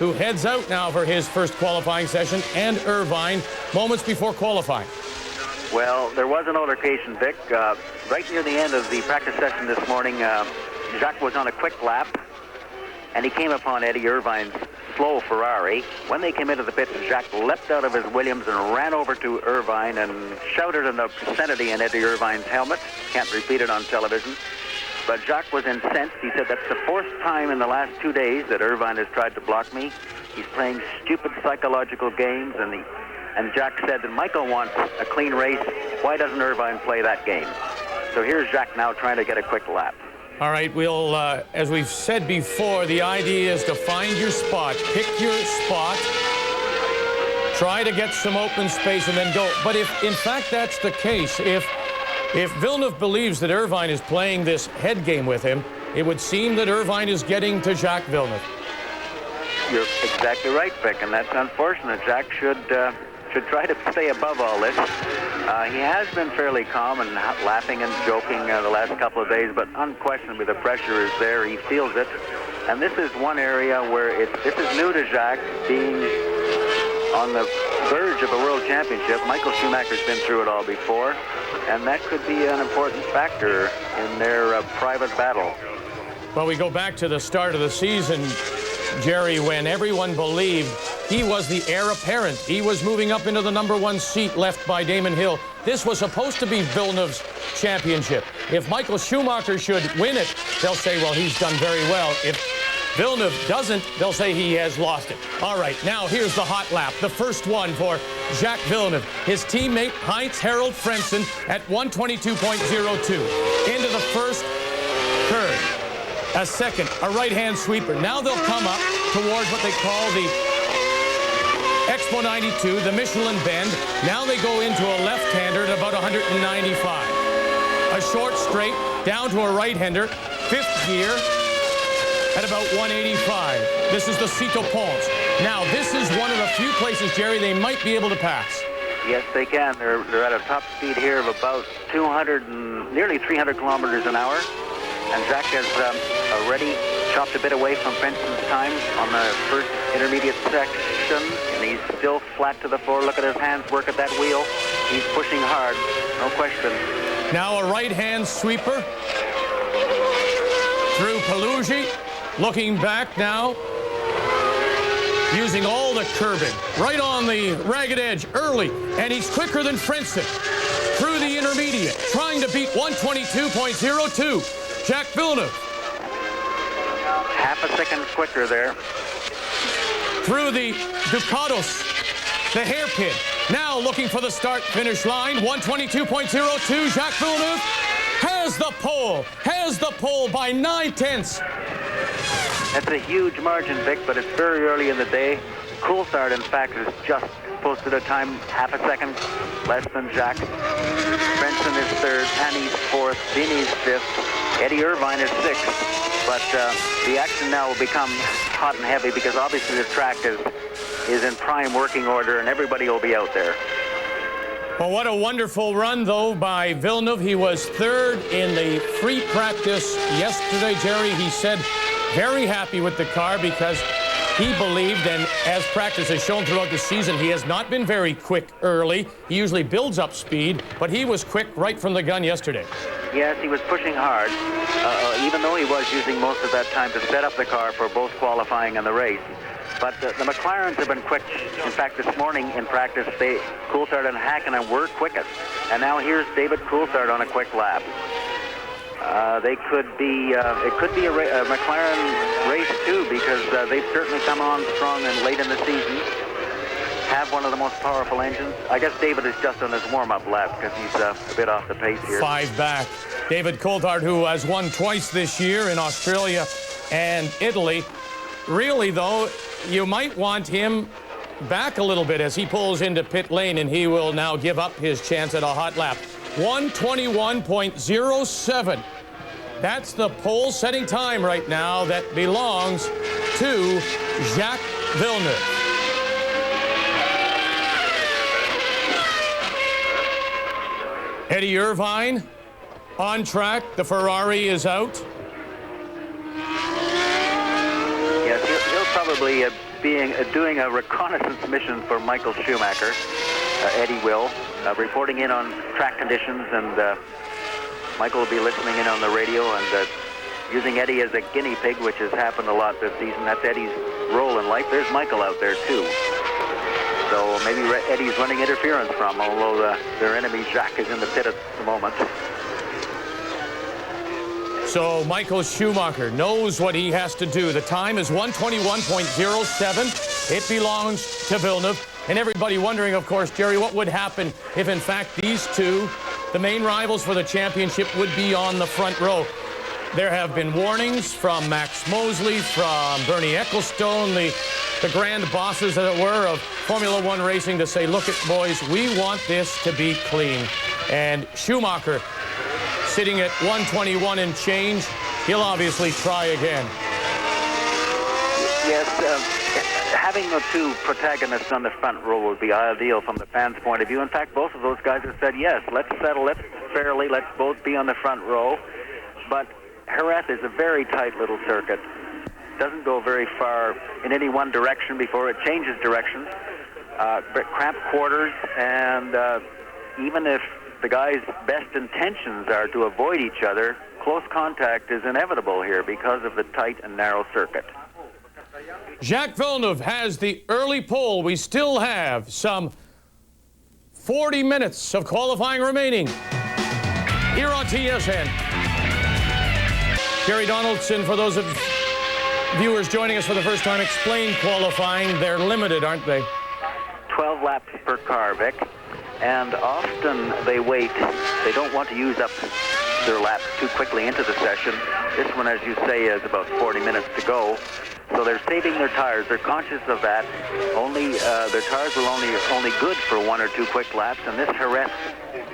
who heads out now for his first qualifying session, and Irvine moments before qualifying. Well, there was an altercation, Vic. Right near the end of the practice session this morning, Jacques was on a quick lap, and he came upon Eddie Irvine's slow Ferrari. When they came into the pits, Jacques leapt out of his Williams and ran over to Irvine and shouted an obscenity in Eddie Irvine's helmet. Can't repeat it on television. But Jacques was incensed. He said, that's the fourth time in the last 2 days that Irvine has tried to block me. He's playing stupid psychological games, and Jacques said that Michael wants a clean race. Why doesn't Irvine play that game? So here's Jacques now trying to get a quick lap. All right, we'll, as we've said before, the idea is to find your spot, pick your spot, try to get some open space, and then go. But if, in fact, that's the case, if Villeneuve believes that Irvine is playing this head game with him, it would seem that Irvine is getting to Jacques Villeneuve. You're exactly right, Vic, and that's unfortunate. Jacques should try to stay above all this. He has been fairly calm and laughing and joking the last couple of days, but unquestionably the pressure is there. He feels it. And this is one area where this is new to Jacques, being on the verge of a world championship. Michael Schumacher's been through it all before, and that could be an important factor in their private battle. Well, we go back to the start of the season, Jerry, when everyone believed he was the heir apparent. He was moving up into the #1 seat left by Damon Hill. This was supposed to be Villeneuve's championship. If Michael Schumacher should win it, they'll say, well, he's done very well. If Villeneuve doesn't, they'll say he has lost it. All right, now here's the hot lap, the first one for Jacques Villeneuve. His teammate, Heinz-Harald Frentzen, at 122.02. Into the first curve. A second, a right-hand sweeper. Now they'll come up towards what they call the Expo 92, the Michelin bend. Now they go into a left-hander at about 195. A short straight down to a right-hander, fifth gear at about 185. This is the Cito Ponce. Now this is one of the few places, Jerry, they might be able to pass. Yes, they can. They're at a top speed here of about 200 and nearly 300 kilometers an hour. And Jacques has already chopped a bit away from Frentzen's time on the first intermediate section, and he's still flat to the floor. Look at his hands work at that wheel. He's pushing hard, no question. Now a right-hand sweeper through Palugi, looking back now, using all the curbing, right on the ragged edge early, and he's quicker than Frentzen through the intermediate, trying to beat 122.02. Jacques Villeneuve. Half a second quicker there. Through the Ducados, the hairpin. Now looking for the start-finish line. 122.02. Jacques Villeneuve has the pole by 9/10. That's a huge margin, Vic, but it's very early in the day. Coulthard, in fact, has just posted a time half a second less than Jacques. Frentzen is third, Panny's fourth, Vinny's fifth, Eddie Irvine is sixth. But the action now will become hot and heavy because obviously the track is in prime working order and everybody will be out there. Well, what a wonderful run, though, by Villeneuve. He was third in the free practice yesterday, Jerry. He said very happy with the car because he believed, and as practice has shown throughout the season, he has not been very quick early. He usually builds up speed, but he was quick right from the gun yesterday. Yes, he was pushing hard, even though he was using most of that time to set up the car for both qualifying and the race. But the McLarens have been quick. In fact, this morning in practice, Coulthard and Hakkinen were quickest. And now here's David Coulthard on a quick lap. It could be a McLaren race too, because they've certainly come on strong and late in the season. Have one of the most powerful engines. I guess David is just on his warm-up lap because he's a bit off the pace here. 5 back. David Coulthard, who has won twice this year in Australia and Italy. Really, though, you might want him back a little bit as he pulls into pit lane, and he will now give up his chance at a hot lap. 121.07. That's the pole-setting time right now that belongs to Jacques Villeneuve. Eddie Irvine on track. The Ferrari is out. Yes, he'll probably doing a reconnaissance mission for Michael Schumacher. Eddie will, reporting in on track conditions, and Michael will be listening in on the radio and using Eddie as a guinea pig, which has happened a lot this season. That's Eddie's role in life. There's Michael out there, too. So maybe Eddie's running interference from, although their enemy Jacques is in the pit at the moment. So Michael Schumacher knows what he has to do. The time is 1:21.07. It belongs to Villeneuve. And everybody wondering, of course, Jerry, what would happen if, in fact, these two, the main rivals for the championship, would be on the front row. There have been warnings from Max Mosley, from Bernie Ecclestone, the grand bosses, as it were, of Formula One racing, to say, look, boys, we want this to be clean. And Schumacher, sitting at 121 and change, he'll obviously try again. Yes, having the two protagonists on the front row would be ideal from the fans' point of view. In fact, both of those guys have said, yes, let's settle it fairly, let's both be on the front row. But Jerez is a very tight little circuit. Doesn't go very far in any one direction before it changes direction. But cramped quarters, and even if the guys' best intentions are to avoid each other, close contact is inevitable here because of the tight and narrow circuit. Jacques Villeneuve has the early pole. We still have some 40 minutes of qualifying remaining here on TSN. Jerry Donaldson, for those of viewers joining us for the first time, explain qualifying. They're limited, aren't they? 12 laps per car, Vic. And often they wait. They don't want to use up their laps too quickly into the session. This one, as you say, is about 40 minutes to go. So they're saving their tires. They're conscious of that. Their tires will only good for 1 or 2 quick laps, and this Jerez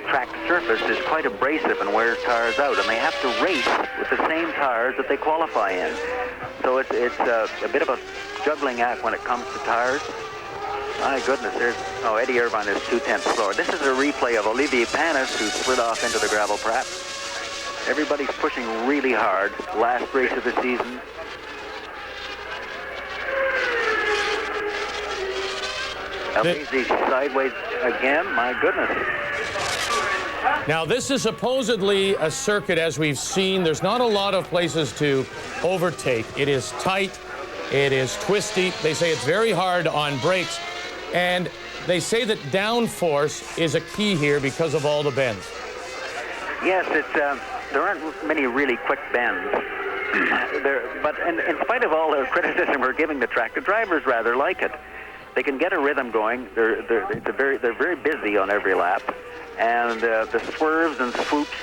track surface is quite abrasive and wears tires out, and they have to race with the same tires that they qualify in. So it's a bit of a juggling act when it comes to tires. My goodness, Eddie Irvine is 2/10 slower. This is a replay of Olivier Panis, who slid off into the gravel trap. Everybody's pushing really hard. Last race of the season. Easy sideways again, my goodness. Now, this is supposedly a circuit, as we've seen. There's not a lot of places to overtake. It is tight. It is twisty. They say it's very hard on brakes. And they say that downforce is a key here because of all the bends. Yes, there aren't many really quick bends. But in spite of all the criticism we're giving the track, the drivers rather like it. They can get a rhythm going. They're very busy on every lap, and the swerves and swoops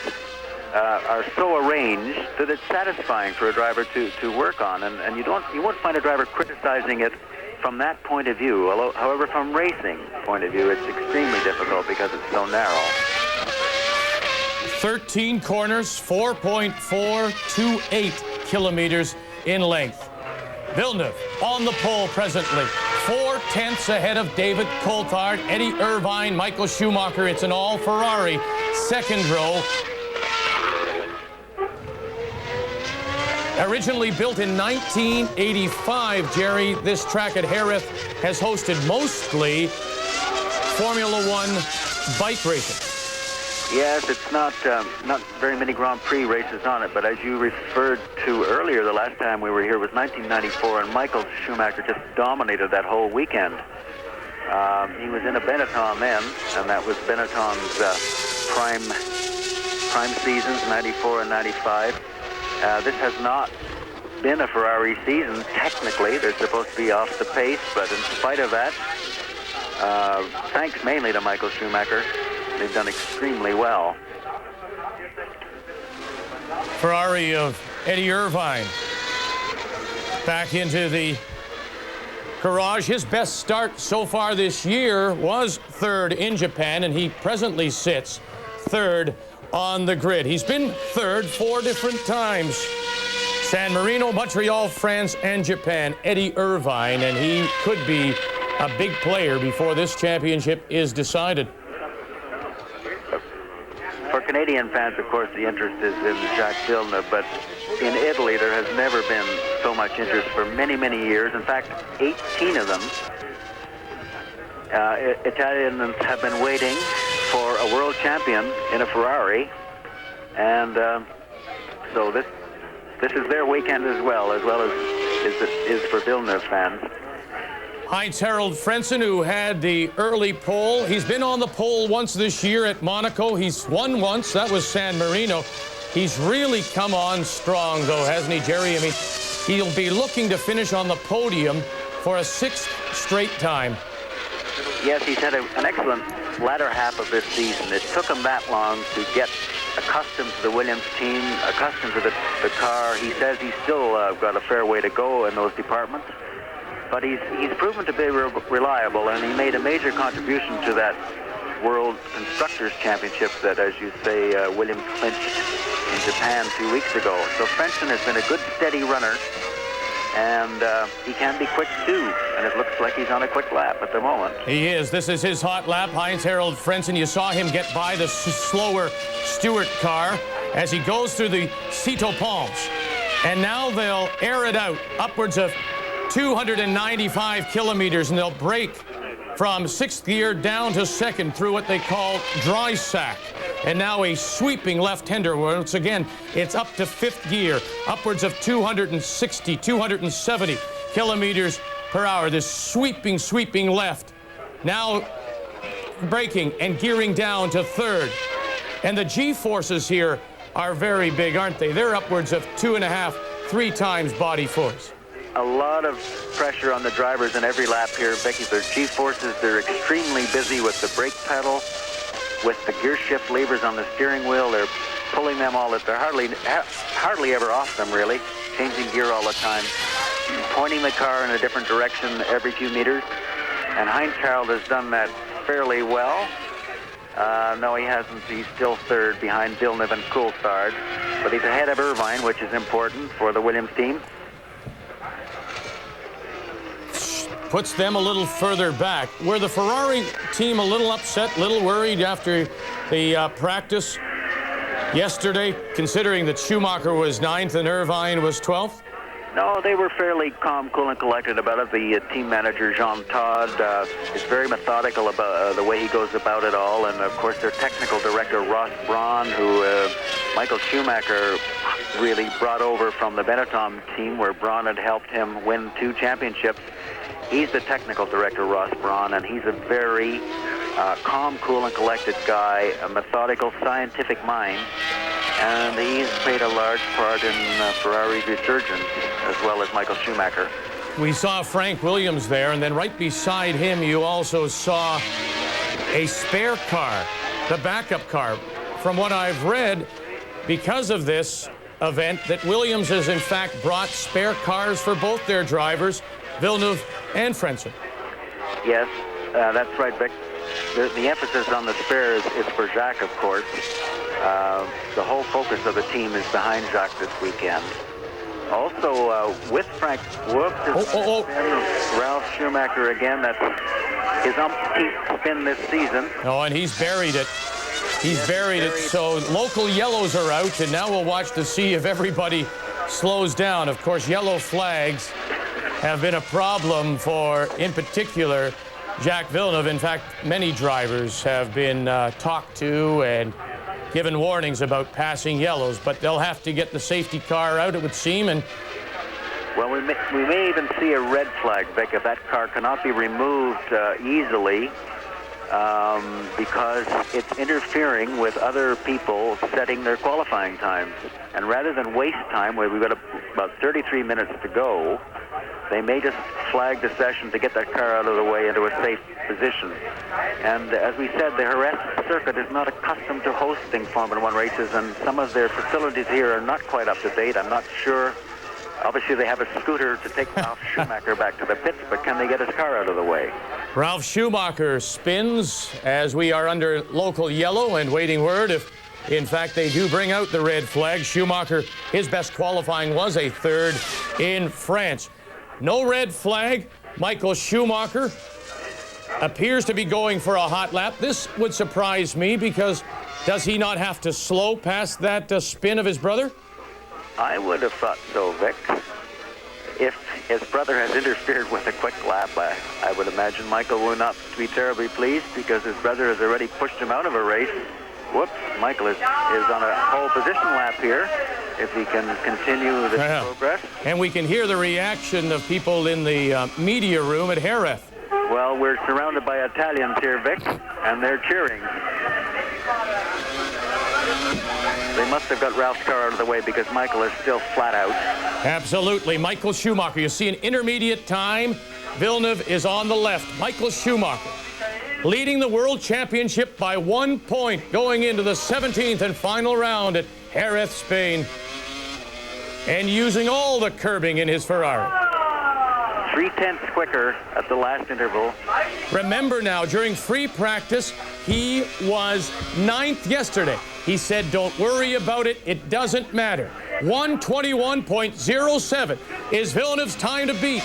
are so arranged that it's satisfying for a driver to work on, and you won't find a driver criticizing it from that point of view. However, from racing point of view, it's extremely difficult because it's so narrow. 13 corners, 4.428 kilometers in length. Villeneuve on the pole presently, 4/10 ahead of David Coulthard, Eddie Irvine, Michael Schumacher. It's an all-Ferrari second row. Originally built in 1985, Jerry, this track at Jerez has hosted mostly Formula One bike racing. Yes, it's not very many Grand Prix races on it, but as you referred to earlier, the last time we were here was 1994, and Michael Schumacher just dominated that whole weekend. He was in a Benetton then, and that was Benetton's prime seasons, 94 and 95. This has not been a Ferrari season, technically. They're supposed to be off the pace, but in spite of that, thanks mainly to Michael Schumacher, they've done extremely well. Ferrari of Eddie Irvine back into the garage. His best start so far this year was third in Japan, and he presently sits third on the grid. He's been third 4 different times. San Marino, Montreal, France, and Japan. Eddie Irvine, and he could be a big player before this championship is decided. For Canadian fans, of course, the interest is in Jacques Villeneuve, but in Italy there has never been so so much interest for many, many years. In fact, 18 of them. Italians have been waiting for a world champion in a Ferrari, and so this is their weekend as well as is for Villeneuve fans. Heinz-Harald Frentzen, who had the early pole. He's been on the pole once this year at Monaco. He's won once. That was San Marino. He's really come on strong, though, hasn't he, Jerry? I mean, he'll be looking to finish on the podium for a 6th straight time. Yes, he's had an excellent latter half of this season. It took him that long to get accustomed to the Williams team, accustomed to the car. He says he's still got a fair way to go in those departments. But he's proven to be reliable, and he made a major contribution to that World Constructors Championship that, as you say, Williams clinched in Japan 2 weeks ago. So Frentzen has been a good, steady runner, and he can be quick, too. And it looks like he's on a quick lap at the moment. He is. This is his hot lap, Heinz-Harald Frentzen. You saw him get by the slower Stewart car as he goes through the Citeaux Ponts. And now they'll air it out upwards of 295 kilometers, and they'll break from 6th gear down to 2nd through what they call dry sack. And now a sweeping left-hander. Once again, it's up to 5th gear, upwards of 260, 270 kilometers per hour. This sweeping left. Now braking and gearing down to 3rd. And the G-forces here are very big, aren't they? They're upwards of 2.5, 3 times body force. A lot of pressure on the drivers in every lap here, Becky. Their G-forces, they're extremely busy with the brake pedal, with the gear shift levers on the steering wheel. They're pulling them all. They're hardly ever off them, really, changing gear all the time, pointing the car in a different direction every few meters. And Heinz-Harald has done that fairly well. No, he hasn't. He's still 3rd behind Villeneuve and Coulthard, but he's ahead of Irvine, which is important for the Williams team. Puts them a little further back. Were the Ferrari team a little upset, a little worried after the practice yesterday, considering that Schumacher was 9th and Irvine was 12th? No, they were fairly calm, cool, and collected about it. The team manager, Jean Todt, is very methodical about the way he goes about it all. And, of course, their technical director, Ross Braun, who Michael Schumacher really brought over from the Benetton team, where Braun had helped him win 2 championships. He's the technical director, Ross Braun, and he's a very calm, cool, and collected guy, a methodical, scientific mind, and he's played a large part in Ferrari's resurgence, as well as Michael Schumacher. We saw Frank Williams there, and then right beside him, you also saw a spare car, the backup car. From what I've read, because of this event, that Williams has in fact brought spare cars for both their drivers, Villeneuve and Frentzen. Yes, that's right, Vic. The emphasis on the spare is for Jacques, of course. The whole focus of the team is behind Jacques this weekend. Also, with Frank, Ralph Schumacher again. That's his umpteenth spin this season. Oh, and he's buried it. He's buried it. So local yellows are out, and now we'll watch to see if everybody slows down. Of course, yellow flags have been a problem for, in particular, Jacques Villeneuve. In fact, many drivers have been talked to and given warnings about passing yellows, but they'll have to get the safety car out, it would seem. And well, we may even see a red flag, Vic, if that car cannot be removed easily because it's interfering with other people setting their qualifying times. And rather than waste time, where we've got about 33 minutes to go, they may just flag the session to get that car out of the way into a safe position. And as we said, the Jerez circuit is not accustomed to hosting Formula One races, and some of their facilities here are not quite up to date. I'm not sure. Obviously, they have a scooter to take Ralph Schumacher back to the pits, but can they get his car out of the way? Ralph Schumacher spins as we are under local yellow and waiting word if, in fact, they do bring out the red flag. Schumacher, his best qualifying was a 3rd in France. No red flag. Michael Schumacher appears to be going for a hot lap. This would surprise me because does he not have to slow past that spin of his brother? I would have thought so, Vic. his brother has interfered with a quick lap. I would imagine Michael will not be terribly pleased because his brother has already pushed him out of a race. Whoops, Michael is on a pole position lap here, if he can continue this progress. And we can hear the reaction of people in the media room at Jerez. Well, we're surrounded by Italians here, Vic, and they're cheering. They must have got Ralph's car out of the way because Michael is still flat out. Absolutely. Michael Schumacher. You see an intermediate time. Villeneuve is on the left. Michael Schumacher leading the World Championship by 1 point going into the 17th and final round at Jerez, Spain. And using all the curbing in his Ferrari. 3/10 quicker at the last interval. Remember now, during free practice, he was 9th yesterday. He said, don't worry about it. It doesn't matter. 1:21.07 is Villeneuve's time to beat.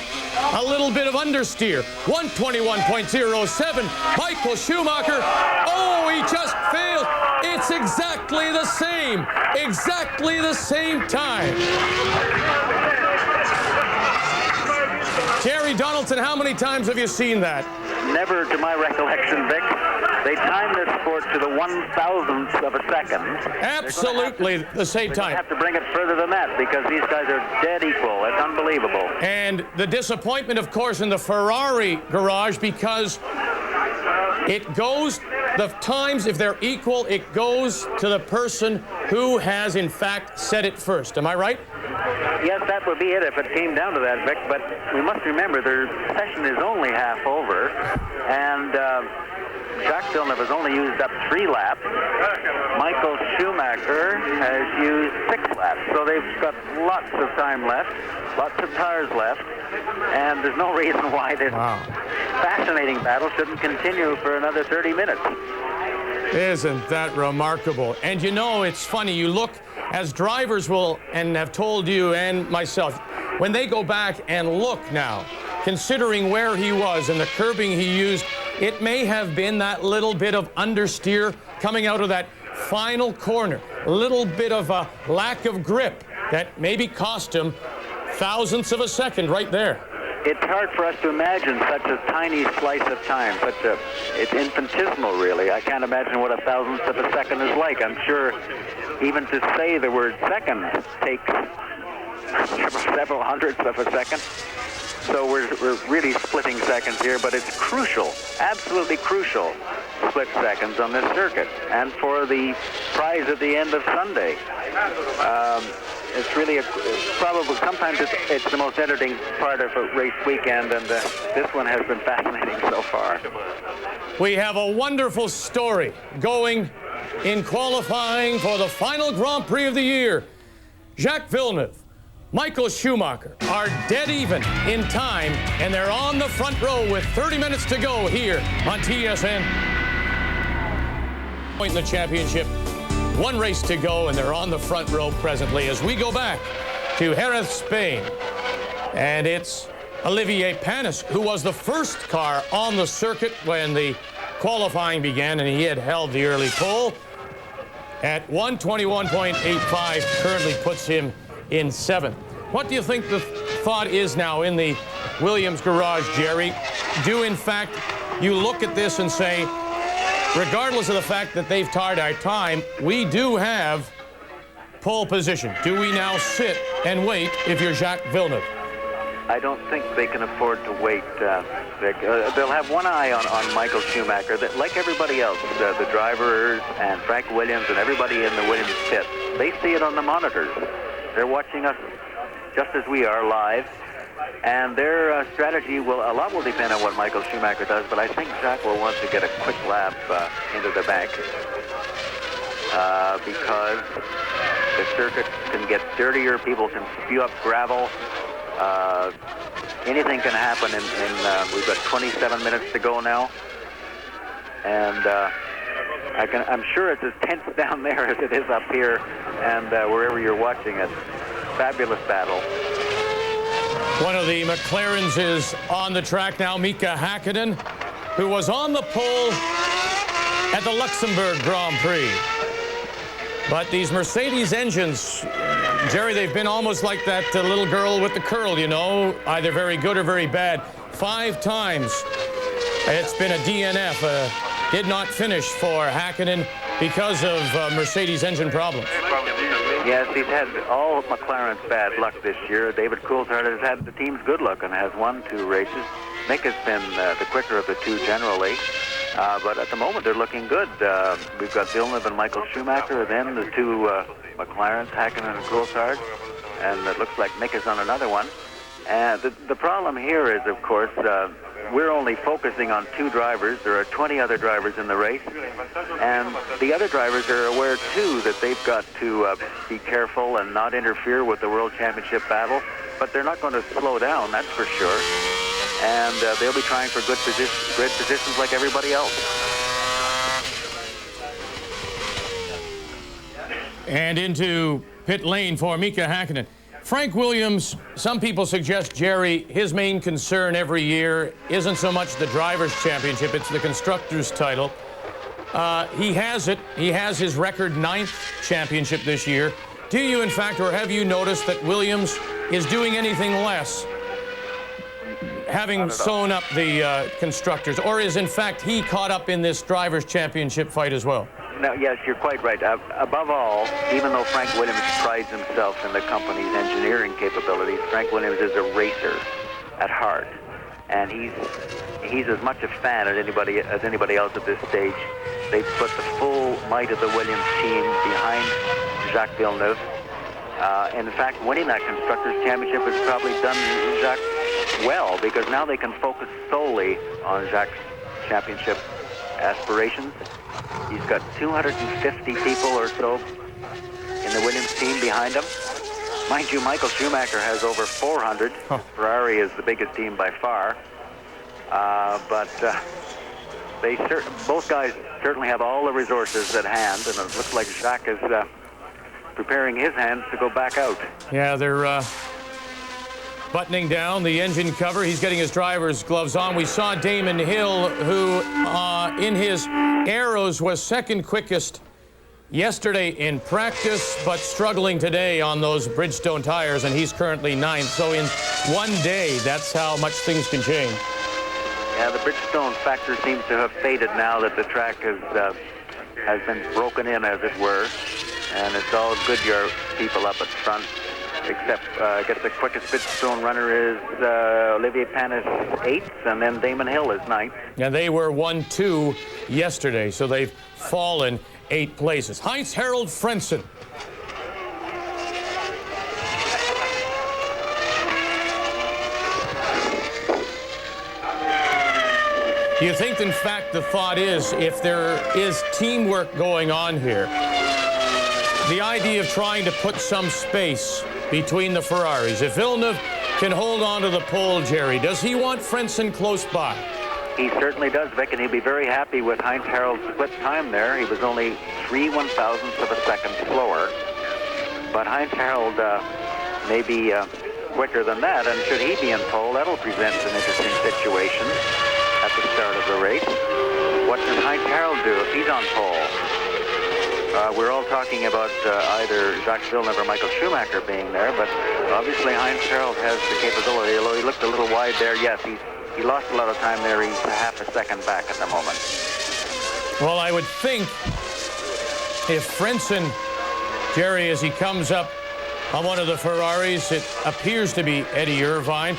A little bit of understeer. 1:21.07. Michael Schumacher. Oh, he just failed. It's exactly the same. Exactly the same time. Jerry Donaldson, how many times have you seen that? Never to my recollection, Vic. They time this sport to the 1,000th of a second. Absolutely the same time. They have to bring it further than that because these guys are dead equal. It's unbelievable. And the disappointment, of course, in the Ferrari garage because it goes, the times, if they're equal, it goes to the person who has, in fact, said it first. Am I right? Yes, that would be it if it came down to that, Vic. But we must remember their session is only half over. And Jacques Villeneuve has only used up 3 laps. Michael Schumacher has used 6 laps. So they've got lots of time left, lots of tires left. And there's no reason why this fascinating battle shouldn't continue for another 30 minutes. Isn't that remarkable? And you know, it's funny, you look, as drivers will, and have told you and myself, when they go back and look now, considering where he was and the curbing he used, it may have been that little bit of understeer coming out of that final corner, a little bit of a lack of grip that maybe cost him thousandths of a second right there. It's hard for us to imagine such a tiny slice of time, it's infinitesimal, really. I can't imagine what a thousandth of a second is like. I'm sure even to say the word second takes several hundredths of a second. So we're really splitting seconds here, but it's crucial, absolutely crucial, split seconds on this circuit. And for the prize at the end of Sunday. It's really probably sometimes it's the most entertaining part of a race weekend, and this one has been fascinating so far. We have a wonderful story going in qualifying for the final Grand Prix of the year. Jacques Villeneuve, Michael Schumacher are dead even in time, and they're on the front row with 30 minutes to go here on TSN. Point in the championship. 1 race to go, and they're on the front row presently as we go back to Jerez, Spain. And it's Olivier Panis, who was the first car on the circuit when the qualifying began, and he had held the early pole at 1:21.85, currently puts him in 7th. What do you think the thought is now in the Williams garage, Jerry? Do, in fact, you look at this and say, regardless of the fact that they've tied our time, we do have pole position. Do we now sit and wait if you're Jacques Villeneuve? I don't think they can afford to wait, Vic. They'll have one eye on Michael Schumacher, that, like everybody else, the drivers and Frank Williams and everybody in the Williams pit. They see it on the monitors. They're watching us just as we are live. And their strategy a lot will depend on what Michael Schumacher does, but I think Jacques will want to get a quick lap into the bank because the circuit can get dirtier, people can spew up gravel, anything can happen we've got 27 minutes to go now, and I'm sure it's as tense down there as it is up here, and wherever you're watching it. Fabulous battle. One of the McLarens is on the track now, Mika Häkkinen, who was on the pole at the Luxembourg Grand Prix. But these Mercedes engines, Jerry, they've been almost like that little girl with the curl, you know, either very good or very bad. 5 times it's been a DNF. Did not finish for Häkkinen because of Mercedes engine problems. Yes, he's had all of McLaren's bad luck this year. David Coulthard has had the team's good luck and has won 2 races. Mick has been the quicker of the 2 generally. But at the moment, they're looking good. We've got Villeneuve and Michael Schumacher, then the 2 McLarens, Häkkinen and Coulthard, and it looks like Mick is on another one. And the problem here is, of course, we're only focusing on 2 drivers. There are 20 other drivers in the race, and the other drivers are aware, too, that they've got to be careful and not interfere with the World Championship battle, but they're not going to slow down, that's for sure. And they'll be trying for good positions like everybody else. And into pit lane for Mika Häkkinen. Frank Williams, some people suggest, Jerry, his main concern every year isn't so much the Drivers' Championship, it's the Constructors' title. He has it. He has his record 9th championship this year. Do you, in fact, or have you noticed that Williams is doing anything less, having sewn up the Constructors, or is, in fact, he caught up in this Drivers' Championship fight as well? No, yes, you're quite right. Above all, even though Frank Williams prides himself in the company's engineering capabilities, Frank Williams is a racer at heart, and he's as much a fan as anybody else at this stage. They've put the full might of the Williams team behind Jacques Villeneuve. And in fact, winning that Constructors' Championship has probably done Jacques well, because now they can focus solely on Jacques' championship aspirations. He's got 250 people or so in the Williams team behind him. Mind you, Michael Schumacher has over 400. Ferrari is the biggest team by far. But both guys certainly have all the resources at hand, and it looks like Jacques is preparing his hands to go back out. Yeah, they're buttoning down the engine cover. He's getting his driver's gloves on. We saw Damon Hill, who in his Aeros was 2nd quickest yesterday in practice, but struggling today on those Bridgestone tires, and he's currently 9th. So in one day, that's how much things can change. Yeah, the Bridgestone factor seems to have faded now that the track has been broken in, as it were, and it's all Goodyear people up at front. Except, I guess the quickest Bridgestone runner is Olivier Panis 8th, and then Damon Hill is 9th. And they were 1-2 yesterday, so they've fallen 8 places. Heinz-Harald Frentzen. Do you think, in fact, the thought is, if there is teamwork going on here, the idea of trying to put some space between the Ferraris, if Villeneuve can hold on to the pole, Jerry, does he want Frentzen close by? He certainly does, Vic, and he'll be very happy with Heinz-Harald's split time there. He was only 3 one-thousandths of a second slower, but Heinz-Harald may be quicker than that, and should he be in pole, that'll present an interesting situation at the start of the race. What does Heinz-Harald do if he's on pole? We're all talking about either Jacques Villeneuve or Michael Schumacher being there, but obviously Heinz-Harald has the capability, although he looked a little wide there. Yes, he lost a lot of time there. He's half a second back at the moment. Well, I would think if Frentzen, Jerry, as he comes up on one of the Ferraris, it appears to be Eddie Irvine.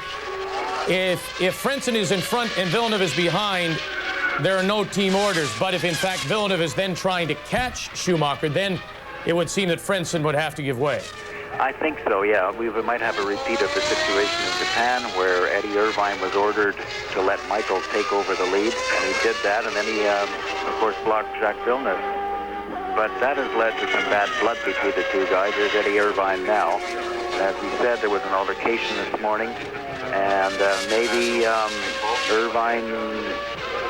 If Frentzen is in front and Villeneuve is behind, there are no team orders. But if, in fact, Villeneuve is then trying to catch Schumacher, then it would seem that Frentzen would have to give way. I think so, yeah. We might have a repeat of the situation in Japan where Eddie Irvine was ordered to let Michael take over the lead, and he did that, and then he, of course, blocked Jacques Villeneuve. But that has led to some bad blood between the 2 guys. There's Eddie Irvine now. As we said, there was an altercation this morning, and maybe Irvine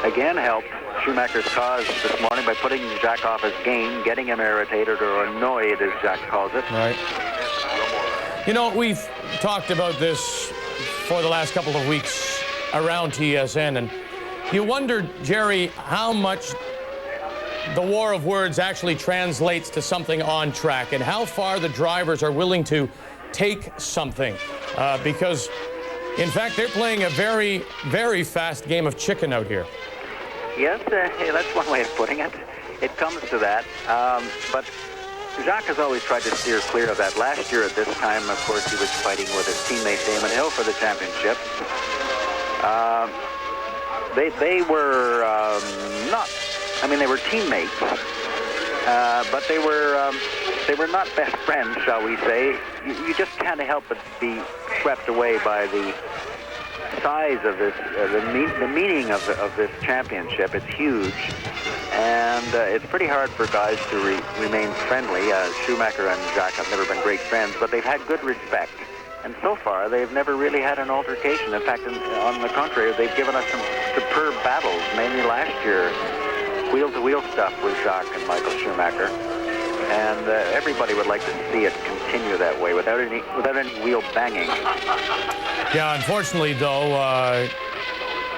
again helped Schumacher's cause this morning by putting Jacques off his game, getting him irritated or annoyed, as Jacques calls it. Right. You know, we've talked about this for the last couple of weeks around TSN, and you wondered, Jerry, how much the war of words actually translates to something on track and how far the drivers are willing to take something. Because, in fact, they're playing a very, very fast game of chicken out here. Yes, that's one way of putting it. It comes to that. But Jacques has always tried to steer clear of that. Last year at this time, of course, he was fighting with his teammate Damon Hill for the championship. They were not, I mean, they were teammates, but they were not best friends, shall we say. You just can't help but be swept away by the size of this, the meaning of this championship. It's huge, and it's pretty hard for guys to remain friendly. Schumacher and Jacques have never been great friends, but they've had good respect. And so far, they've never really had an altercation. In fact, on the contrary, they've given us some superb battles, mainly last year. Wheel-to-wheel stuff with Jacques and Michael Schumacher. And everybody would like to see it continue that way without any wheel banging. Yeah, unfortunately, though,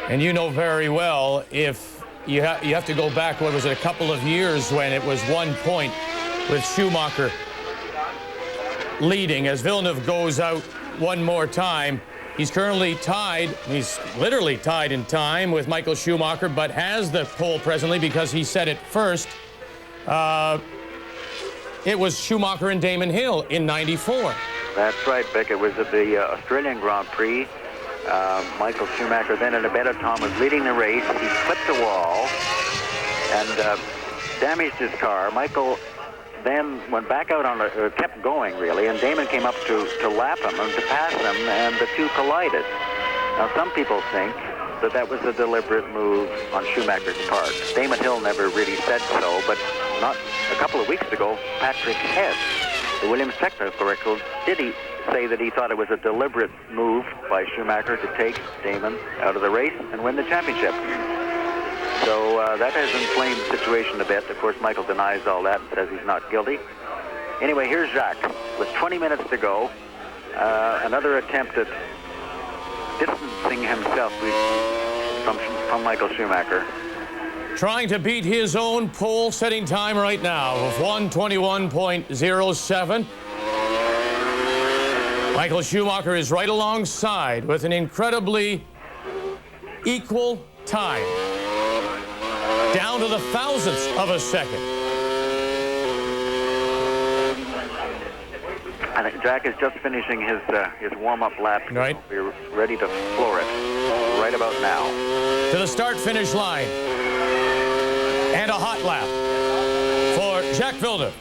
and you know very well, if you have to go back, what was it, a couple of years when it was 1 point with Schumacher leading. As Villeneuve goes out one more time, he's currently tied. He's literally tied in time with Michael Schumacher, but has the pole presently because he said it first. It was Schumacher and Damon Hill in '94. That's right, Vic. It was at the Australian Grand Prix. Michael Schumacher then in a Benetton was leading the race. He flipped a wall and damaged his car. Michael then went back out on kept going really, and Damon came up to lap him and to pass him, and the two collided. Now some people think that was a deliberate move on Schumacher's part. Damon Hill never really said so, but not a couple of weeks ago, Patrick Hess, the Williams technical record, did he say that he thought it was a deliberate move by Schumacher to take Damon out of the race and win the championship. So that has inflamed the situation a bit. Of course, Michael denies all that and says he's not guilty. Anyway, here's Jacques with 20 minutes to go. Another attempt at distancing himself from Michael Schumacher. Trying to beat his own pole-setting time right now of 1:21.07. Michael Schumacher is right alongside with an incredibly equal time, down to the thousandths of a second. I think Jacques is just finishing his warm-up lap. Right. We're ready to floor it right about now. To the start-finish line. And a hot lap for Jacques Villeneuve.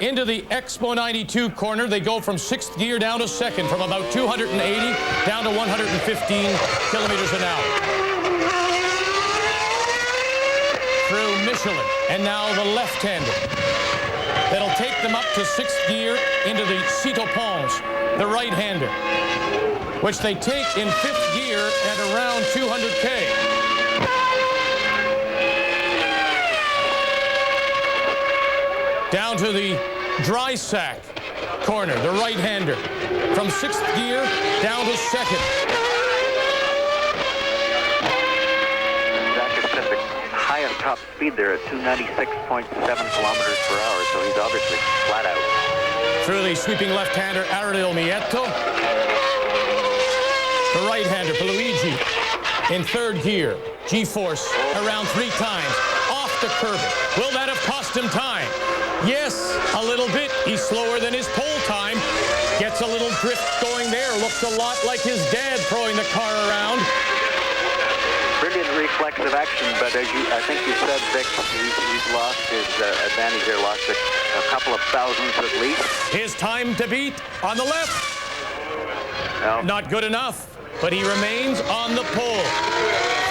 Into the Expo 92 corner, they go from 6th gear down to 2nd, from about 280 down to 115 kilometers an hour. Through Michelin, and now the left-hander. That'll take them up to 6th gear into the Cito Pons, the right-hander, which they take in 5th gear at around 200K. Down to the dry sack corner, the right-hander, from 6th gear down to 2nd. Jacques has set the highest top speed there at 296.7 kilometers per hour, so he's obviously flat out. Through the sweeping left-hander, Ariel Mietto. The right-hander, Luigi, in 3rd gear. G-force around 3 times. Off the curb. Will that have cost him time? Yes, a little bit. He's slower than his pole time. Gets a little drift going there. Looks a lot like his dad throwing the car around. Brilliant reflexive action, but as I think you said, Vic, he's lost his advantage there, lost a couple of thousandths at least. His time to beat on the left. No. Not good enough, but he remains on the pole.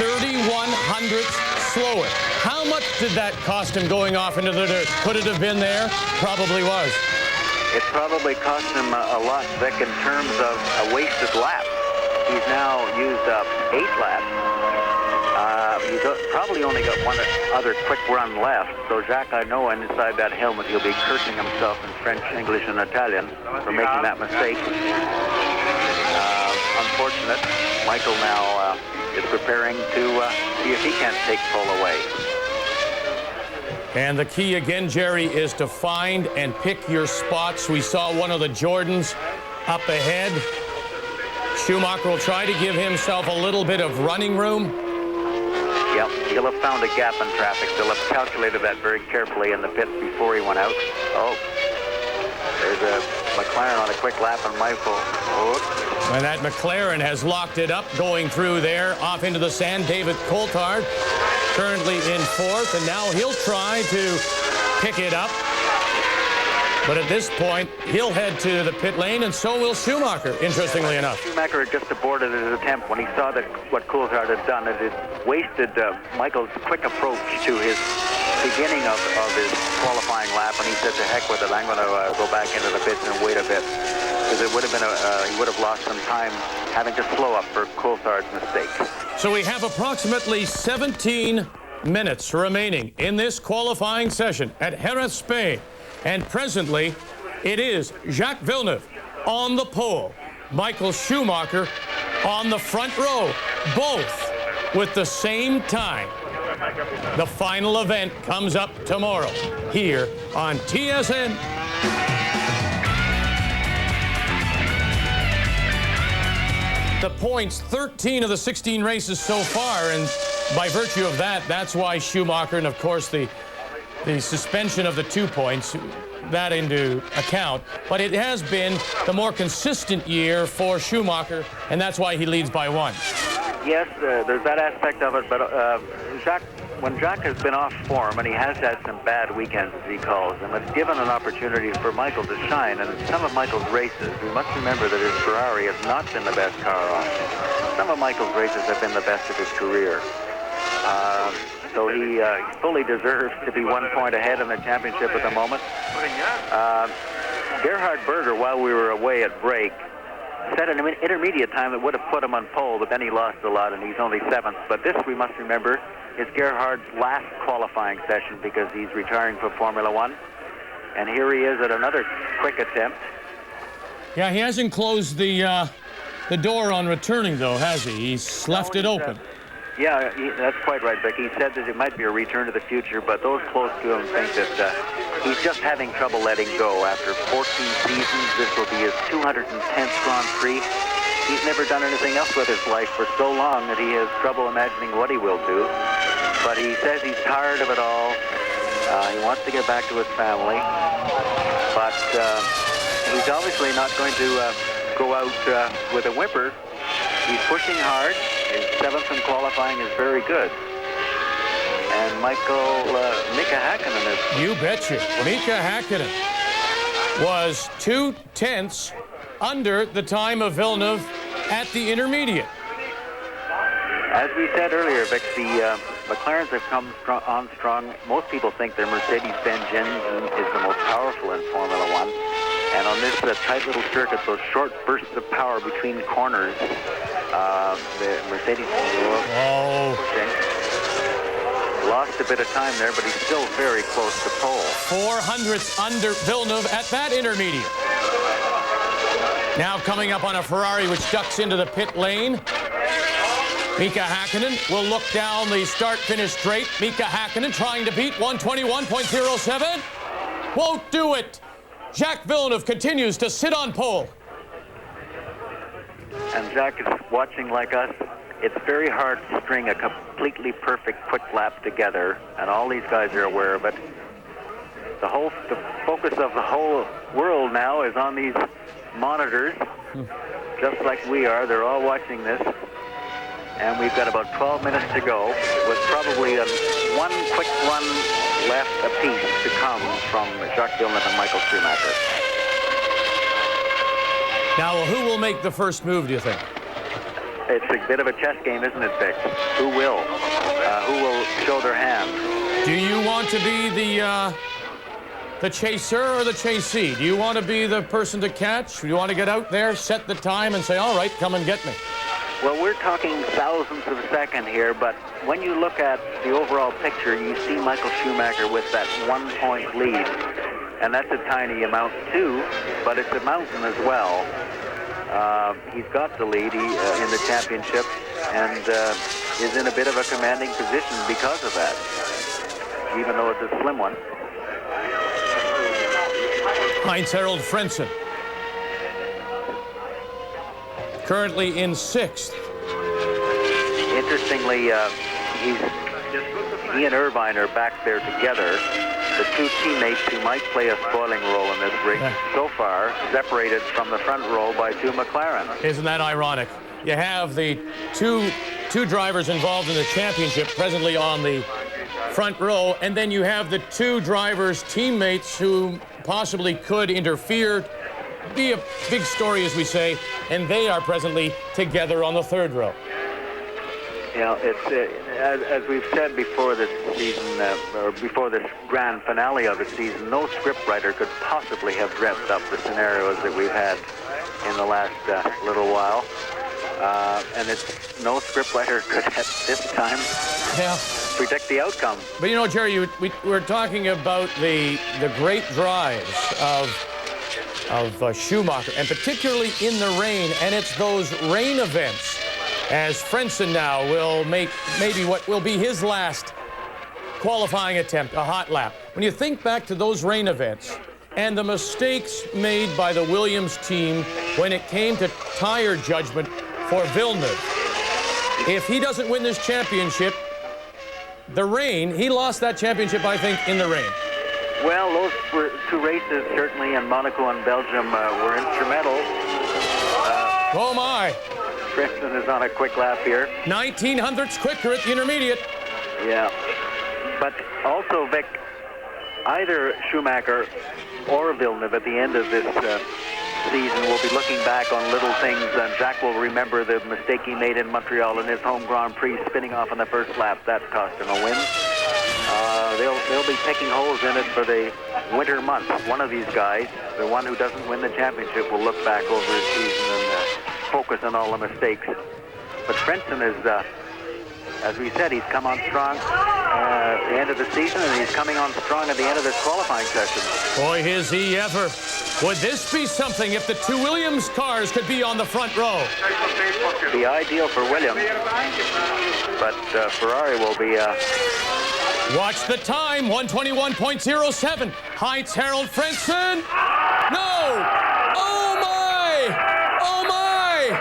31 hundredths slower. How much did that cost him going off into the dirt? Could it have been there? Probably was. It probably cost him a lot, Vic, in terms of a wasted lap. He's now used up 8 laps. He's probably only got one other quick run left. So Jacques, I know inside that helmet he'll be cursing himself in French, English, and Italian for making that mistake. Unfortunate. Michael now is preparing to see if he can't take pole away. And the key again, Jerry, is to find and pick your spots. We saw one of the Jordans up ahead. Schumacher will try to give himself a little bit of running room. Yep, he'll have found a gap in traffic. They'll have calculated that very carefully in the pits before he went out. Oh, there's a McLaren on a quick lap on Michael. Oh. And that McLaren has locked it up, going through there, off into the sand. David Coulthard currently in fourth, and now he'll try to pick it up. But at this point, he'll head to the pit lane, and so will Schumacher, interestingly enough. Schumacher had just aborted his attempt when he saw that what Coulthard had done. It wasted Michael's quick approach to his beginning of his qualifying lap, and he said, to heck with it, I'm going to go back into the pits and wait a bit. Because it would have been he would have lost some time having to slow up for Coulthard's mistake. So we have approximately 17 minutes remaining in this qualifying session at Jerez, Spain. And presently, it is Jacques Villeneuve on the pole, Michael Schumacher on the front row, both with the same time. The final event comes up tomorrow here on TSN. The points, 13 of the 16 races so far, and by virtue of that, that's why Schumacher, and of course the suspension of the 2 points, that into account. But it has been the more consistent year for Schumacher, and that's why he leads by 1. Yes, there's that aspect of it, but when Jacques has been off form, and he has had some bad weekends, as he calls them, it's given an opportunity for Michael to shine. And in some of Michael's races, we must remember that his Ferrari has not been the best car on. Some of Michael's races have been the best of his career. So he fully deserves to be 1 point ahead in the championship at the moment. Gerhard Berger, while we were away at break, set an intermediate time that would have put him on pole, but then he lost a lot, and he's only 7th. But this, we must remember, is Gerhard's last qualifying session because he's retiring from Formula One. And here he is at another quick attempt. Yeah, he hasn't closed the door on returning, though, has he? He's left it open. Yeah, that's quite right, Vic. He said that it might be a return to the future, but those close to him think that he's just having trouble letting go. After 14 seasons, this will be his 210th Grand Prix. He's never done anything else with his life for so long that he has trouble imagining what he will do. But he says he's tired of it all. He wants to get back to his family. But he's obviously not going to go out with a whimper. He's pushing hard. His 7th in qualifying is very good. And Mika Häkkinen is... You betcha. Mika Häkkinen was 2/10 under the time of Villeneuve at the intermediate. As we said earlier, Vic, the McLarens have come on strong. Most people think their Mercedes-Benz engine is the most powerful in Formula One. And on this tight little circuit, those short bursts of power between corners, the Mercedes lost a bit of time there, but he's still very close to pole. 400ths under Villeneuve at that intermediate. Now coming up on a Ferrari which ducks into the pit lane. Mika Häkkinen will look down the start-finish straight. Mika Häkkinen trying to beat 121.07. Won't do it. Jacques Villeneuve continues to sit on pole. And Jacques is watching like us. It's very hard to string a completely perfect quick lap together, and all these guys are aware of it. The focus of the whole world now is on these monitors, just like we are. They're all watching this. And we've got about 12 minutes to go, with probably one quick one left apiece to come from Jacques Villeneuve and Michael Schumacher. Now, who will make the first move, do you think? It's a bit of a chess game, isn't it, Vic? Who will? Who will show their hand? Do you want to be the chaser or the chasee? Do you want to be the person to catch? Do you want to get out there, set the time, and say, all right, come and get me? Well, we're talking thousandths of a second here, but when you look at the overall picture, you see Michael Schumacher with that 1 point lead. And that's a tiny amount, too, but it's a mountain as well. He's got the lead in the championship and is in a bit of a commanding position because of that. even though it's a slim one. Heinz-Harald Frentzen, currently in 6th. Interestingly, he and Irvine are back there together. The two teammates who might play a spoiling role in this race so far separated from the front row by 2 McLaren. Isn't that ironic? You have the two drivers involved in the championship presently on the front row, and then you have the 2 drivers' teammates who possibly could interfere, be a big story, as we say, and they are presently together on the 3rd row. You know, it's as we've said before this season, or before this grand finale of the season, no scriptwriter could possibly have dreamt up the scenarios that we've had in the last little while. And it's no scriptwriter could at this time predict the outcome. But you know, Jerry, we're talking about the great drives of Schumacher, and particularly in the rain, and it's those rain events, as Frentzen now will make maybe what will be his last qualifying attempt, a hot lap. When you think back to those rain events and the mistakes made by the Williams team when it came to tire judgment for Villeneuve, if he doesn't win this championship, the rain, he lost that championship, I think, in the rain. Well, those were 2 races, certainly, in Monaco and Belgium were instrumental. Oh, my. Frentzen is on a quick lap here. 1900ths quicker at the intermediate. Yeah. But also, Vic, either Schumacher or Villeneuve at the end of this season will be looking back on little things, and Jacques will remember the mistake he made in Montreal in his home Grand Prix, spinning off on the first lap. That cost him a win. They'll be taking holes in it for the winter months. One of these guys, the one who doesn't win the championship, will look back over his season and focus on all the mistakes. But Frentzen is, as we said, he's come on strong at the end of the season, and he's coming on strong at the end of this qualifying session. Boy, is he ever. Would this be something if the 2 Williams cars could be on the front row? Be ideal for Williams, but Ferrari will be... Watch the time, 121.07. Heinz-Harald Frentzen. No! Oh, my! Oh, my!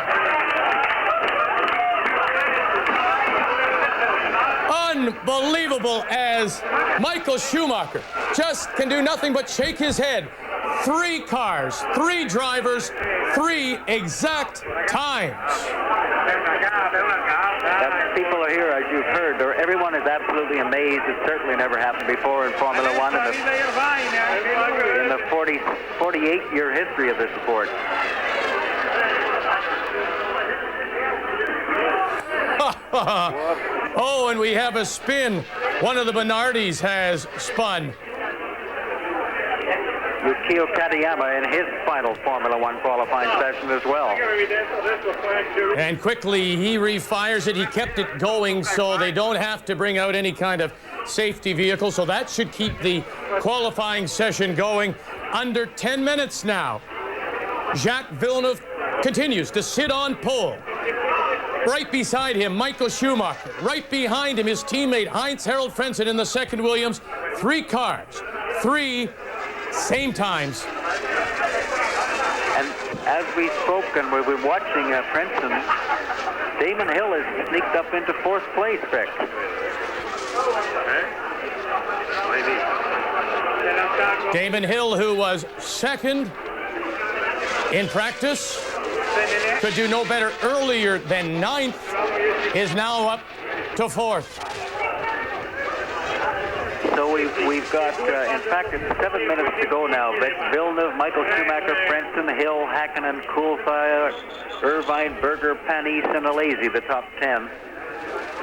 Unbelievable, as Michael Schumacher just can do nothing but shake his head. 3 cars, 3 drivers, 3 exact times. People are here, as you've heard. Everyone is absolutely amazed. It certainly never happened before in Formula One in the 48-year history of this sport. Oh, and we have a spin. One of the Bernardis has spun. Yukio Katayama in his final Formula One qualifying session as well. And quickly he refires it. He kept it going so they don't have to bring out any kind of safety vehicle. So that should keep the qualifying session going. Under 10 minutes now. Jacques Villeneuve continues to sit on pole. Right beside him, Michael Schumacher. Right behind him, his teammate Heinz-Harald Frentzen in the 2nd Williams. 3 cars, 3 same times. And as we spoke and we've been watching Frentzen, Damon Hill has sneaked up into 4th place, Vic. Damon Hill, who was 2nd in practice, could do no better earlier than 9th, is now up to 4th. So we've got, in fact, it's 7 minutes to go now. Vic, Villeneuve, Michael Schumacher, Frentzen, Hill, Hakkinen, Coulthard, Irvine, Berger, Panis, and Alesi, the top 10.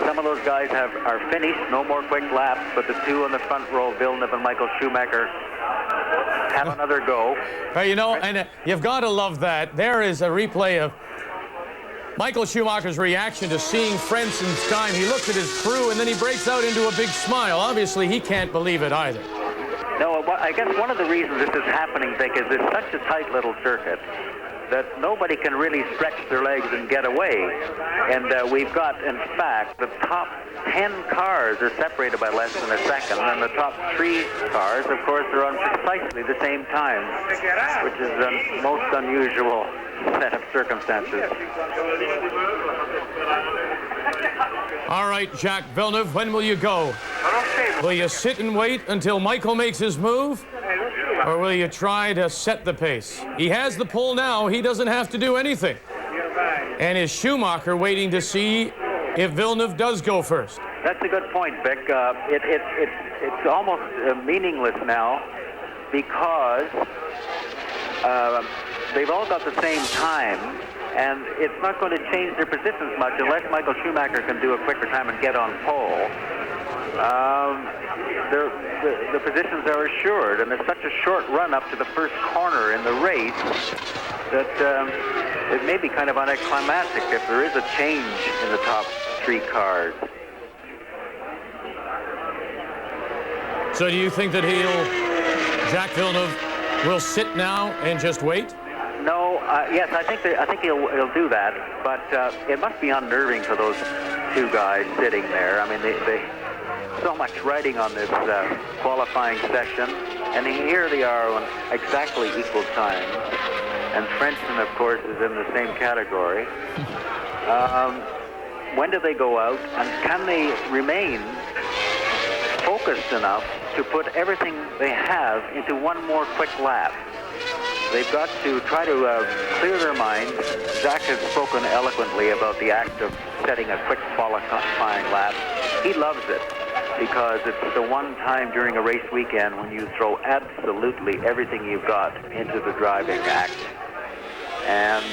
Some of those guys are finished, no more quick laps, but the 2 on the front row, Villeneuve and Michael Schumacher, have another go. You know, and you've got to love that. There is a replay of Michael Schumacher's reaction to seeing Frentzen's time. He looks at his crew, and then he breaks out into a big smile. Obviously, he can't believe it either. No, I guess one of the reasons this is happening, Vic, is it's such a tight little circuit that nobody can really stretch their legs and get away. And we've got, in fact, the top 10 cars are separated by less than a second, and the top 3 cars, of course, are on precisely the same time, which is a most unusual set of circumstances. All right, Jacques Villeneuve, when will you go? Will you sit and wait until Michael makes his move? Or will you try to set the pace? He has the pole now. He doesn't have to do anything. And is Schumacher waiting to see if Villeneuve does go first? That's a good point, Vic. It's almost meaningless now because they've all got the same time, and it's not going to change their positions much unless Michael Schumacher can do a quicker time and get on pole. The positions are assured, and it's such a short run up to the first corner in the race that it may be kind of anticlimactic if there is a change in the top 3 cars. So do you think that Jacques Villeneuve will sit now and just wait? No, yes, I think he'll do that, but it must be unnerving for those 2 guys sitting there. I mean, they so much riding on this qualifying session, and here they are on exactly equal time. And Frentzen, of course, is in the same category. When do they go out, and can they remain focused enough to put everything they have into one more quick lap? They've got to try to clear their minds. Jacques has spoken eloquently about the act of setting a quick qualifying lap. He loves it because it's the one time during a race weekend when you throw absolutely everything you've got into the driving act. And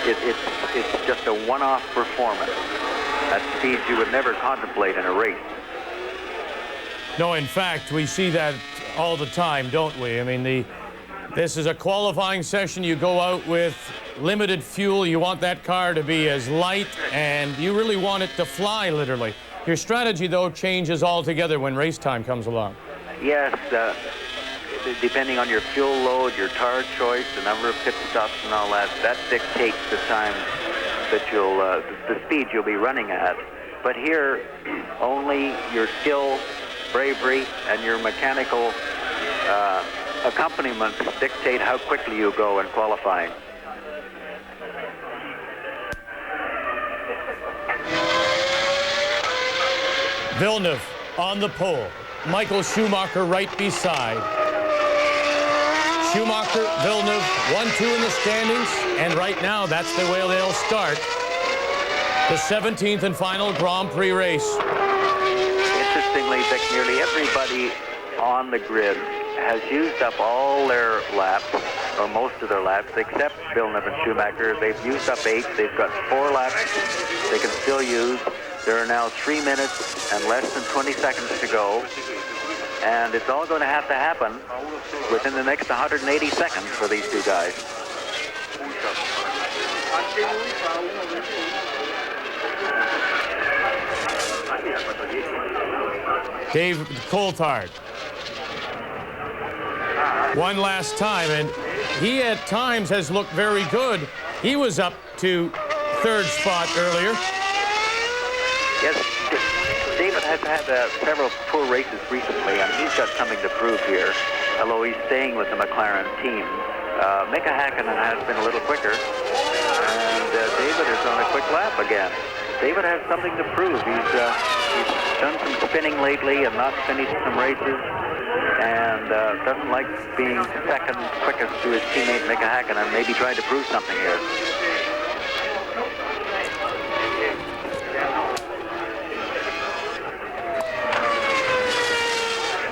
it's just a one-off performance at speeds you would never contemplate in a race. No, in fact, we see that all the time, don't we? I mean, this is a qualifying session. You go out with limited fuel. You want that car to be as light, and you really want it to fly, literally. Your strategy, though, changes altogether when race time comes along. Yes, depending on your fuel load, your tire choice, the number of pit stops and all that, that dictates the time that the speed you'll be running at. But here, only your skill, bravery, and your mechanical accompaniments dictate how quickly you go in qualifying. Villeneuve on the pole. Michael Schumacher right beside. Schumacher, Villeneuve, 1-2 in the standings, and right now that's the way they'll start the 17th and final Grand Prix race. Interestingly, Vic, nearly everybody on the grid has used up all their laps, or most of their laps, except Villeneuve and Schumacher. They've used up 8. They've got 4 laps they can still use. There are now 3 minutes and less than 20 seconds to go. And it's all going to happen within the next 180 seconds for these 2 guys. Dave Coulthard. One last time, and he at times has looked very good. He was up to 3rd spot earlier. Yes, David has had several poor races recently, and he's got something to prove here, although he's staying with the McLaren team. Mika Häkkinen has been a little quicker, and David is on a quick lap again. David has something to prove. He's done some spinning lately and not finished some races, and doesn't like being second quickest to his teammate Mika Häkkinen. Maybe trying to prove something here.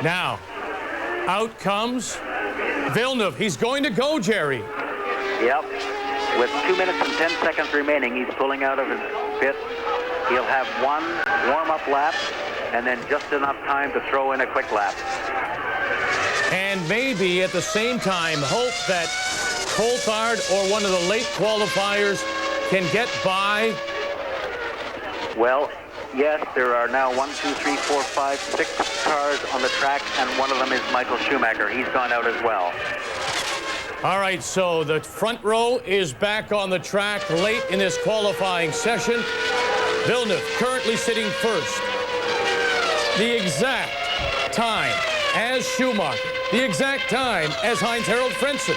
Now, out comes Villeneuve. He's going to go, Jerry. Yep. With 2 minutes and 10 seconds remaining, he's pulling out of his pit. He'll have 1 warm-up lap and then just enough time to throw in a quick lap. And maybe at the same time hope that Coulthard or one of the late qualifiers can get by. Well, yes, there are now 1, 2, 3, 4, 5, 6 cars on the track, and one of them is Michael Schumacher. He's gone out as well. All right, so the front row is back on the track late in this qualifying session. Villeneuve currently sitting first. The exact time as Schumacher. The exact time as Heinz-Harald Frentzen.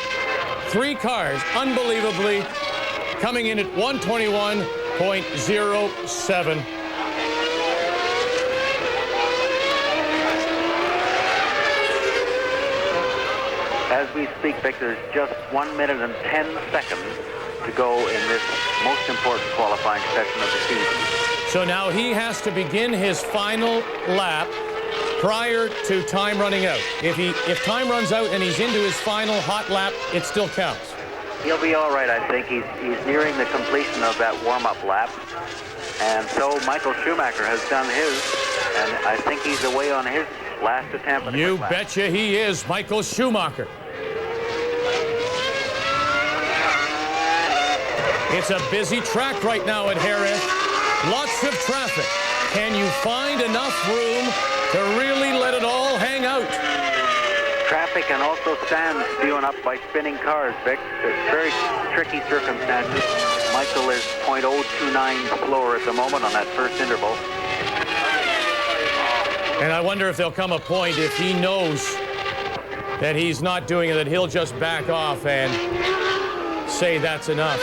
3 cars, unbelievably, coming in at 121.07. As we speak, Vic, there's just 1 minute and 10 seconds to go in this most important qualifying session of the season. So now he has to begin his final lap prior to time running out. If time runs out and he's into his final hot lap, it still counts. He'll be all right, I think. He's nearing the completion of that warm-up lap. And so Michael Schumacher has done his, and I think he's away on his last attempt. You betcha he is, Michael Schumacher. It's a busy track right now at Jerez. Lots of traffic. Can you find enough room to really let it all hang out? Traffic and also sand spewing up by spinning cars, Vic. It's very tricky circumstances. Michael is .029 slower at the moment on that first interval. And I wonder if there'll come a point, if he knows that he's not doing it, that he'll just back off and say that's enough.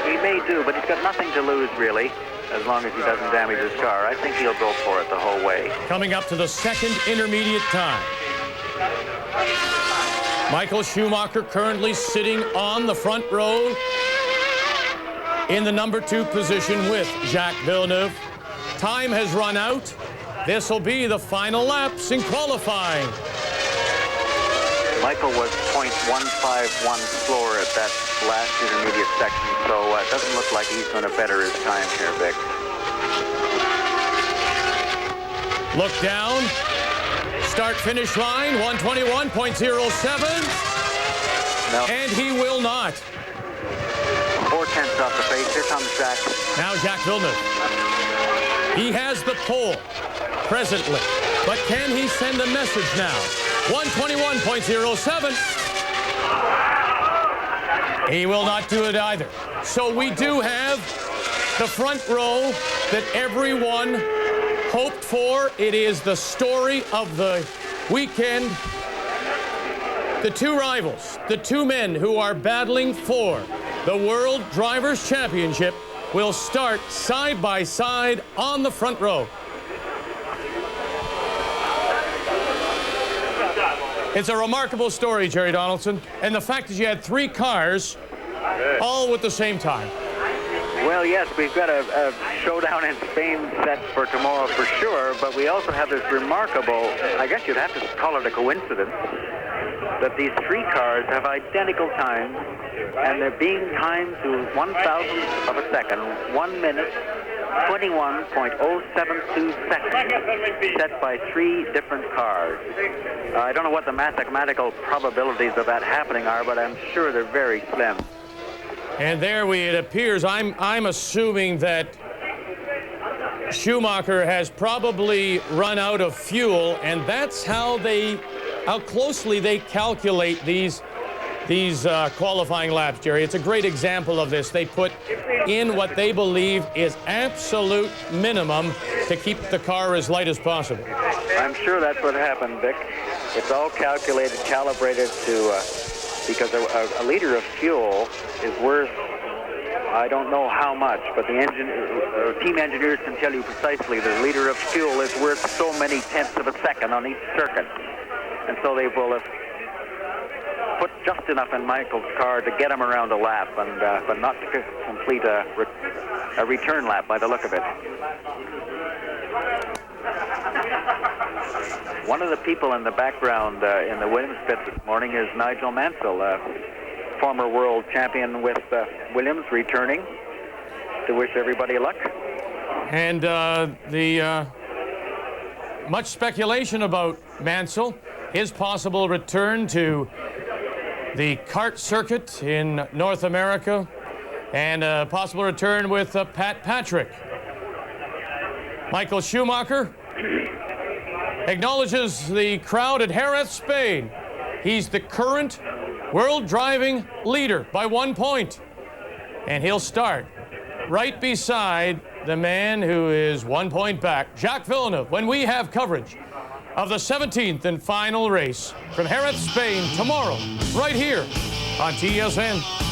He may do, but he's got nothing to lose, really, as long as he doesn't damage his car. I think he'll go for it the whole way. Coming up to the second intermediate time. Michael Schumacher currently sitting on the front row in the number 2 position with Jacques Villeneuve. Time has run out. This will be the final laps in qualifying. Michael was .151 slower at that last intermediate section, so it doesn't look like he's going to better his time here, Vic. Look down. Start-finish line, 121.07. No. And he will not. 4/10 off the pace. Here comes Jacques. Now Jacques Villeneuve. He has the pole presently, but can he send a message now? 121.07. He will not do it either. So we do have the front row that everyone hoped for. It is the story of the weekend. The 2 rivals, the 2 men who are battling for the World Drivers' Championship will start side by side on the front row. It's a remarkable story, Jerry Donaldson, and the fact that you had 3 cars all with the same time. Well, yes, we've got a showdown in Spain set for tomorrow for sure, but we also have this remarkable, I guess you'd have to call it a coincidence, that these 3 cars have identical times, and they're being timed to 1,000th of a second, 1 minute, 21.072 seconds, set by 3 different cars. I don't know what the mathematical probabilities of that happening are, but I'm sure they're very slim. And there it appears, I'm assuming that Schumacher has probably run out of fuel, and that's how closely they calculate these qualifying laps, Jerry. It's a great example of this. They put in what they believe is absolute minimum to keep the car as light as possible. I'm sure that's what happened, Vic. It's all calculated, calibrated to, because a liter of fuel is worth, I don't know how much, but the team engineers can tell you precisely that a liter of fuel is worth so many tenths of a second on each circuit. And so they will have put just enough in Michael's car to get him around a lap, but not to complete a return lap by the look of it. One of the people in the background in the Williams pit this morning is Nigel Mansell, former world champion with Williams, returning to wish everybody luck. And much speculation about Mansell, his possible return to the kart circuit in North America, and a possible return with Pat Patrick. Michael Schumacher acknowledges the crowd at Jerez, Spain. He's the current world driving leader by 1 point. And he'll start right beside the man who is 1 point back, Jacques Villeneuve, when we have coverage of the 17th and final race from Jerez, Spain, tomorrow, right here on TSN.